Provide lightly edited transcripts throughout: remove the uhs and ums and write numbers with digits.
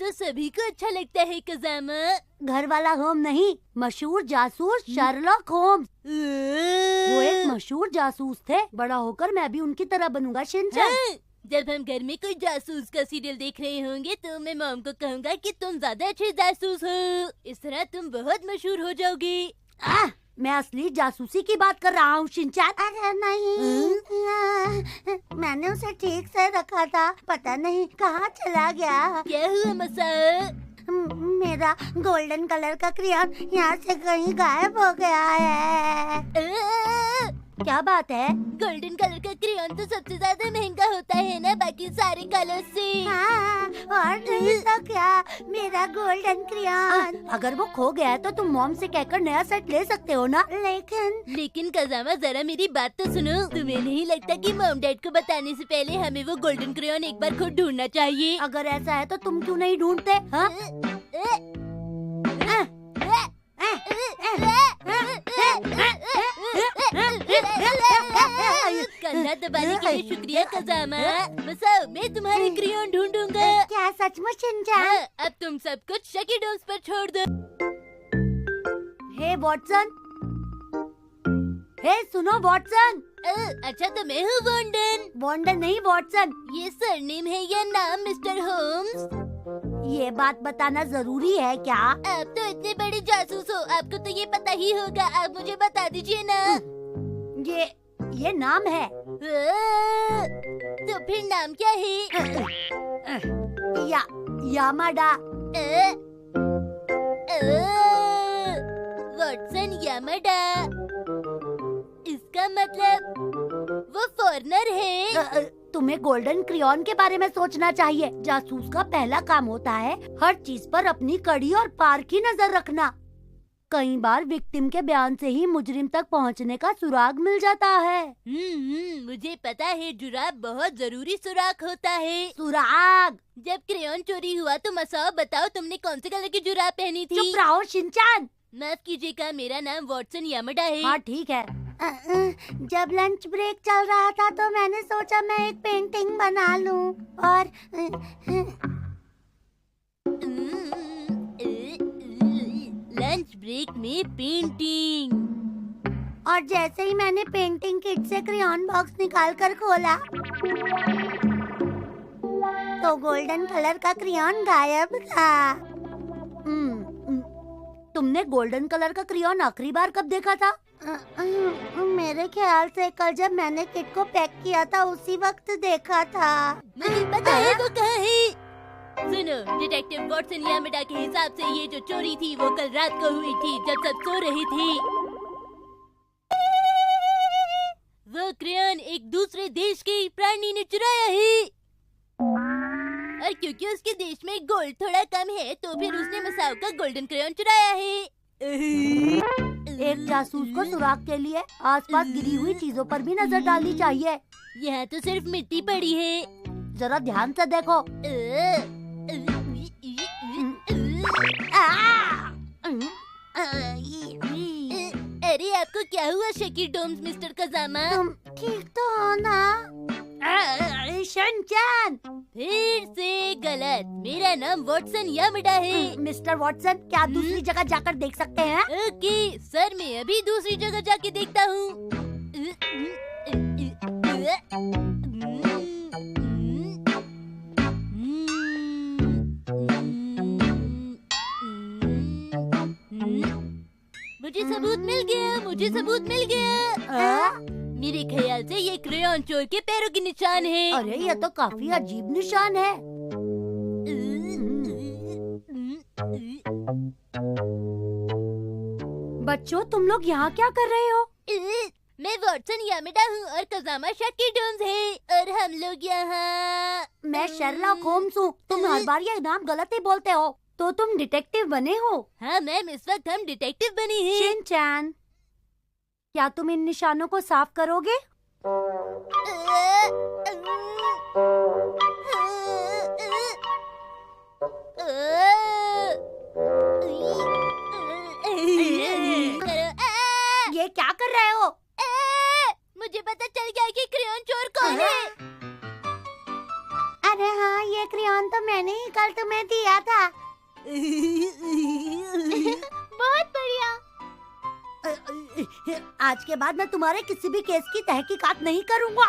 तो सभी को अच्छा लगता है कज़ामा। घर वाला होम नहीं, मशहूर जासूस शर्लॉक होम्स। वो एक मशहूर जासूस थे। बड़ा होकर मैं भी उनकी तरह बनूंगा शिनचैन। जब हम घर में कोई जासूस का सीरियल देख रहे होंगे तो मैं मॉम को कहूँगा कि तुम ज्यादा अच्छे जासूस हो। इस तरह तुम बहुत मशहूर हो जाओगे। मैं असली जासूसी की बात कर रहा हूँ शिनचैन। अरे नहीं, मैंने उसे ठीक से रखा था, पता नहीं कहाँ चला गया। क्या हुआ मसा? मेरा गोल्डन कलर का क्रेयॉन यहाँ से कहीं गायब हो गया है। क्या बात है? गोल्डन कलर का क्रेयॉन तो सबसे ज्यादा महंगा होता है ना बाकी सारे कलर से। हाँ, और नहीं तो क्या, मेरा गोल्डन क्रेयॉन। अगर वो खो गया है तो तुम मॉम से कहकर नया सेट ले सकते हो ना। लेकिन कज़ामा जरा मेरी बात तो सुनो। तुम्हें नहीं लगता कि मॉम डैड को बताने से पहले हमें वो गोल्डन क्रेयॉन एक बार खुद ढूंढना चाहिए? अगर ऐसा है तो तुम क्यों नहीं ढूंढते? हाँ? कंधा दबाने के लिए शुक्रिया कज़ामा। मसाओ, मैं तुम्हारे क्रेयॉन ढूंढूंगा। क्या सचमुच शिनचैन? हाँ, अब तुम सब कुछ शकी डोम्स पर छोड़ दो। हे वॉटसन, हे सुनो वॉटसन। अच्छा तो मैं हूँ वॉन्डन। वॉन्डन नहीं वॉटसन। ये सरनेम है या नाम मिस्टर होम्स? ये बात बताना जरूरी है क्या? आप तो इतने बड़े जासूस हो, आपको तो ये पता ही होगा। आप मुझे बता दीजिए ना। ये नाम है। तो फिर नाम क्या है? यामाडा। Watson Yamada. इसका मतलब वो फॉरेनर है। तुम्हें गोल्डन क्रेयॉन के बारे में सोचना चाहिए। जासूस का पहला काम होता है हर चीज पर अपनी कड़ी और पार की नजर रखना। कई बार विक्टिम के बयान से ही मुजरिम तक पहुंचने का सुराग मिल जाता है। मुझे पता है, जुराब बहुत जरूरी सुराग होता है। सुराग? जब क्रेयॉन चोरी हुआ तो मसाओ बताओ तुमने कौन से कलर की जुराब पहनी थी? चुप रहो शिनचैन। माफ कीजिएगा, मेरा नाम वॉटसन यामाडा है। हाँ ठीक है। जब लंच ब्रेक चल रहा था तो मैंने सोचा मैं एक पेंटिंग बना लूं और लंच ब्रेक में पेंटिंग। और जैसे ही मैंने पेंटिंग किट से क्रेयॉन बॉक्स निकाल कर खोला तो गोल्डन कलर का क्रेयॉन गायब था। तुमने गोल्डन कलर का क्रेयॉन आखिरी बार कब देखा था? मेरे ख्याल से कल जब मैंने किट को पैक किया था उसी वक्त देखा था। मुझे पता है वो कहाँ है। सुनो, डिटेक्टिव वॉटसन यामाडा के हिसाब से ये जो चोरी थी वो कल रात को हुई थी जब सब सो रहे थे। वो क्रेयॉन एक दूसरे देश के प्राणी ने चुराया है और क्योंकि उसके देश में गोल्ड थोड़ा कम है तो फिर उसने मसाओ का गोल्डन क्रेयॉन चुराया है। एक जासूस को सुराग के लिए आसपास गिरी हुई चीजों पर भी नजर डालनी चाहिए। यहाँ तो सिर्फ मिट्टी पड़ी है। जरा ध्यान से देखो। अरे आपको क्या हुआ शकी डोम्स मिस्टर कज़ामा? तुम ठीक तो हो ना? शिनचैन। फिर से गलत। मेरा नाम वॉटसन यामाडा है। मिस्टर वॉटसन, क्या दूसरी जगह जाकर देख सकते हैं? ओके सर, मैं अभी दूसरी जगह जाके देखता हूँ। मुझे सबूत मिल गया, मुझे सबूत मिल गया। मेरे ख्याल से ये क्रेयॉन चोर के पैरों के निशान है। अरे ये तो काफी अजीब निशान है। बच्चों, तुम लोग यहाँ क्या कर रहे हो? मैं वॉटसन यामाडा हूँ और कज़ामा शकी डोम्स है और हम लोग यहाँ। मैं शर्लॉक होम्स हूँ। तुम हर बार ये नाम गलत ही बोलते हो। तो तुम डिटेक्टिव बने हो? हाँ मैम, इस वक्त हम डिटेक्टिव बने हैं। शिनचैन, क्या तुम इन निशानों को साफ करोगे? ये क्या कर रहे हो? मुझे पता चल गया कि क्रेयॉन चोर कौन है। अरे हाँ, ये क्रेयॉन तो मैंने ही कल तुम्हें दिया था। बहुत बढ़िया। आज के बाद मैं तुम्हारे किसी भी केस की तहकीकात नहीं करूँगा।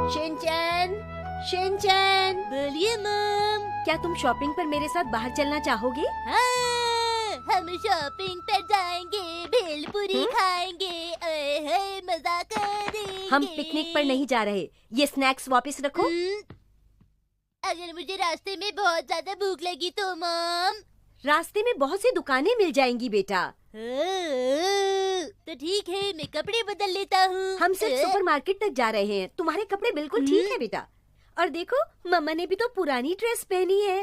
शिनचैन, शिनचैन, बोलिए मम। क्या तुम शॉपिंग पर मेरे साथ बाहर चलना चाहोगे? हाँ, हम शॉपिंग पर जाएंगे, भेलपुरी खाएंगे, मजा करेंगे। हम पिकनिक पर नहीं जा रहे। ये स्नैक्स वापस रखो। अगर मुझे रास्ते में बहुत ज्यादा भूख लगी तो मम? रास्ते में बहुत सी दुकानें मिल जाएंगी बेटा। तो ठीक है, मैं कपड़े बदल लेता हूँ। हम सिर्फ सुपरमार्केट तक जा रहे हैं। तुम्हारे कपड़े बिल्कुल ठीक है बेटा। और देखो, मम्मा ने भी तो पुरानी ड्रेस पहनी है।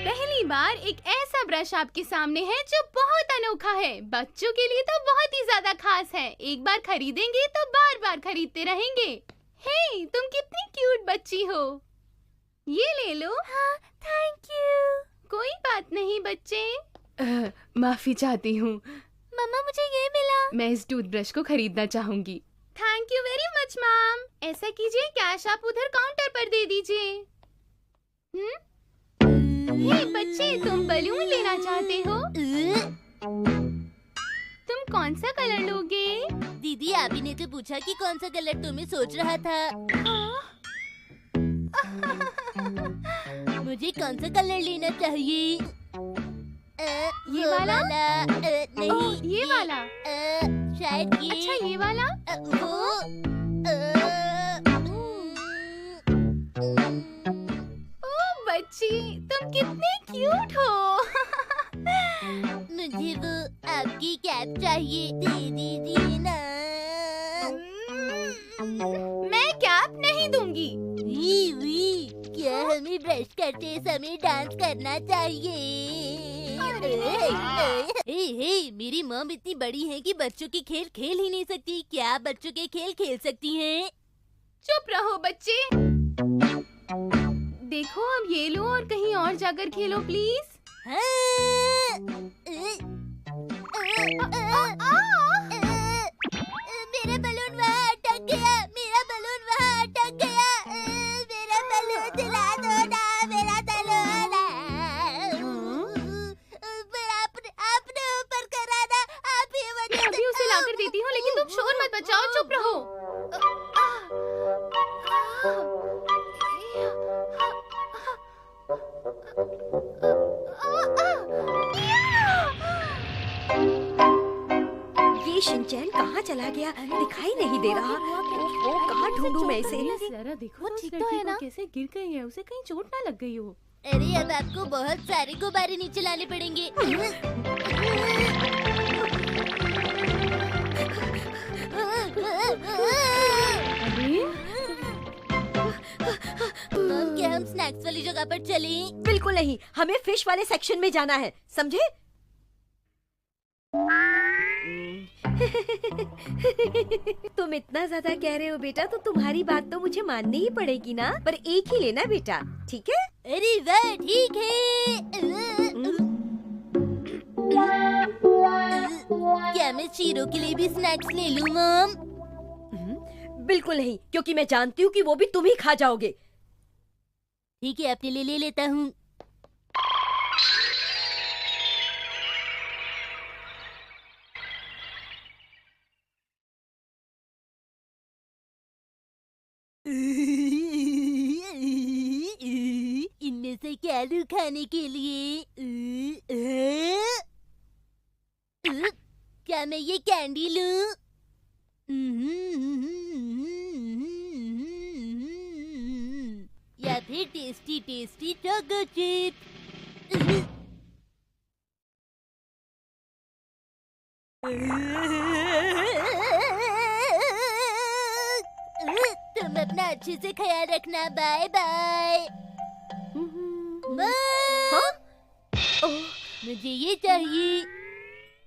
पहली बार एक ऐसा ब्रश आपके सामने है जो बहुत अनोखा है। बच्चों के लिए तो बहुत ही ज्यादा खास है। एक बार खरीदेंगे तो बार बार खरीदते रहेंगे। हे, तुम कितनी क्यूट बच्ची हो। ये ले लो। हाँ, थैंक यू। कोई बात नहीं बच्चे। माफी चाहती हूँ। मम्मा, मुझे ये मिला। मैं इस टूथब्रश को खरीदना चाहूंगी। Thank you very much ma'am. ऐसा कीजिए, कैश आप उधर काउंटर पर दे दीजिए। हे बच्चे, तुम बलून लेना चाहते हो? तुम कौन सा कलर लोगे? दीदी, आप ही ने तो पूछा कि कौन सा कलर तुम्हें सोच रहा था। मुझे कौन सा कलर लेना चाहिए? ये वाला? नहीं, ओह, ये वाला। शायद ये। अच्छा, ये वाला? वो ओह बच्ची, तुम कितनी क्यूट हो। मुझे वो आपकी कैप चाहिए, दे दीजिए ना। मैं कैप नहीं दूंगी। क्या हमें ब्रश करते समय डांस करना चाहिए? मेरी मॉम इतनी बड़ी है कि बच्चों के खेल खेल ही नहीं सकती। क्या आप बच्चों के खेल खेल सकती हैं? चुप रहो बच्चे। देखो, अब ये लो और कहीं और जाकर खेलो प्लीज। मेरा बलून वहाँ अटक गया। मेरा बलून वहाँ अटक गया। मेरा बलून दिला दो ना, मेरा बलून। आपने ऊपर करा ना, आप ही मैं अभी उसे लाकर देती हूँ, लेकिन तुम शोर मत मचाओ, चुप रहो। ये शिनचैन कहाँ चला गया? दिखाई नहीं दे रहा। वो कहाँ ढूंढूं मैं इसे? जरा देखो, वो उस ठीक तो लड़की है को ना? कैसे गिर गई है। उसे कहीं चोट ना लग गई हो। अरे, अब आपको बहुत सारे गुब्बारे नीचे लाने पड़ेंगे। मॉम, क्या हम स्नैक्स वाली जगह पर चलें? बिल्कुल नहीं, हमें फिश वाले सेक्शन में जाना है, समझे? तुम इतना ज्यादा कह रहे हो बेटा, तो तुम्हारी बात तो मुझे माननी ही पड़ेगी ना। पर एक ही लेना बेटा, ठीक है? अरे वाह, ठीक है। क्या मैं शीरो के लिए भी स्नैक्स ले लूं मॉम? बिल्कुल नहीं, क्योंकि मैं जानती हूँ कि वो भी तुम ही खा जाओगे। ठीक है, अपने लिए ले लेता हूँ। इनमें से क्या लूं खाने के लिए? क्या मैं ये कैंडी लूं? या फिर टेस्टी टेस्टी चोको चिप्स? तुम अपना अच्छे से ख्याल रखना। Bye bye. हाँ? मुझे ये चाहिए।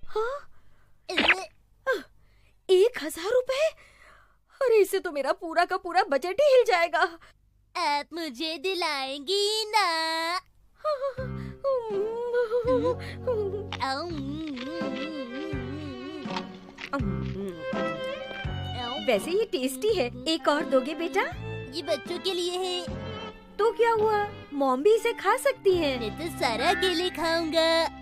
हाँ? 1000 रुपए? अरे, इससे तो मेरा पूरा का पूरा बजट ही हिल जाएगा। आप मुझे दिलाएंगी ना? वैसे ये टेस्टी है, एक और दोगे बेटा? ये बच्चों के लिए है। तो क्या हुआ, मॉम भी इसे खा सकती है। मैं तो सारा केले खाऊंगा।